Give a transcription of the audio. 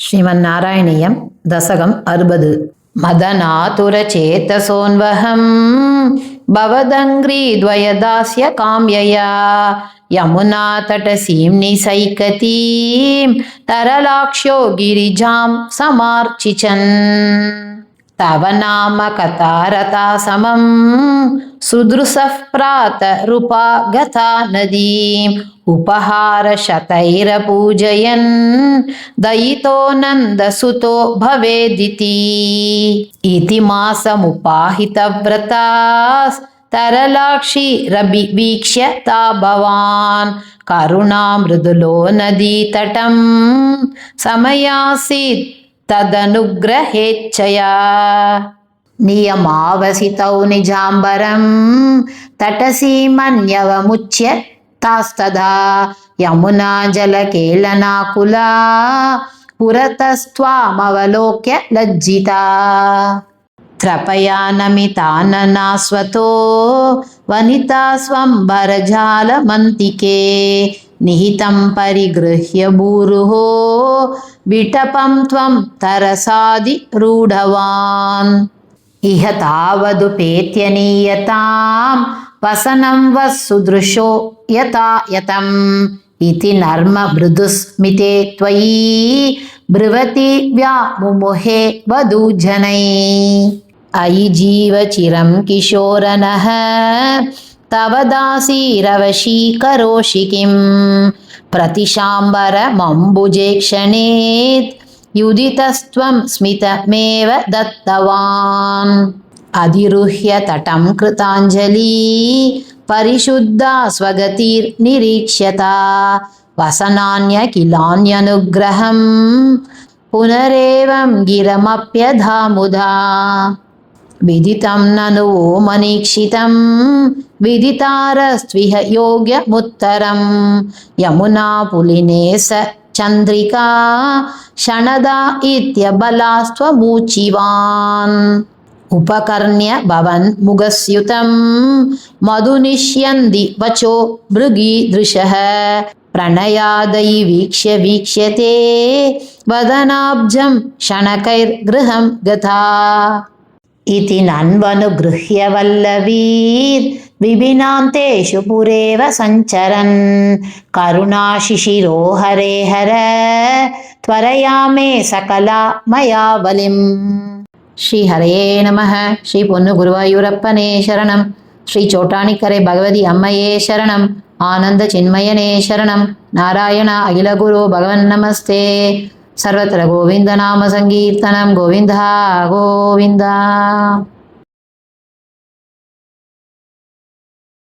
श्रीमन्नारायणीयं दशकम् 60 मदनातुरचेतसोन्वहं भवदङ्घ्रिद्वयदास्य काम्यया यमुनातटसीं निसैकतीं तरलाक्ष्यो गिरिजां समार्चिचन् तव नाम कथारता समं सुदृशः प्रातरुपागता नदीम् उपहारशतैरपूजयन् दयितो नन्दसुतो भवेदिति इति मासमुपाहितव्रतास्तरलाक्षीरभिवीक्ष्य ता भवान् करुणामृदुलो नदीतटं समयासीत् तदनुग्रहेच्छया नियमावसितौ निजाम्बरं तटसीमन्यवमुच्य तास्तदा यमुना जलकेलनाकुला पुरतस्त्वामवलोक्य लज्जिता त्रपयानमिताननास्वतो वनिता स्वम्बरजालमन्तिके निहितं परिगृह्य भूरुः विटपं त्वं तरसादिरूढवान् इह तावदुपेत्य नीयतां वसनं वसुदृशो यतायतम् इति नर्म मृदुस्मिते त्वयि ब्रुवति व्यामुमुहे वधूजनै अयि जीवचिरं किशोरनः तव दासीरवशीकरोषि किं प्रतिशाम्बरमम्बुजे क्षणेत् युदितस्त्वं स्मितमेव दत्तवान् अधिरुह्य तटं कृताञ्जली परिशुद्धा स्वगतिर्निरीक्ष्यता वसनान्यखिलान्यनुग्रहं पुनरेवं गिरमप्यधामुधा विदितं ननु वो मनीक्षितं विदितारस्त्विह योग्यमुत्तरं यमुना पुलिने स चन्द्रिका क्षणदा इत्यबलास्त्वमूचिवान् उपकर्ण्य भवन् मुगस्युतं मधुनिष्यन्ति वचो मृगीदृशः प्रणयादयि वीक्ष्य वीक्ष्यते वदनाब्जं क्षणकैर्गृहं गता इति नन्वनुगृह्य वल्लवीर्विभिनान्तेषु पुरेव सञ्चरन् करुणाशिशिरो हरे हर त्वरया मे सकला मया बलिम् श्री हरे नमः श्री पोन्नुगुरुवायूरप्पने शरणं श्री चोटानिकरे भगवती अम्मये शरणं आनंद चिन्मयने शरणं नारायण अखिलगुरु भगवन्नमस्ते सर्वत्र गोविंद नाम संकीर्तनं गोविंदा गोविंदा।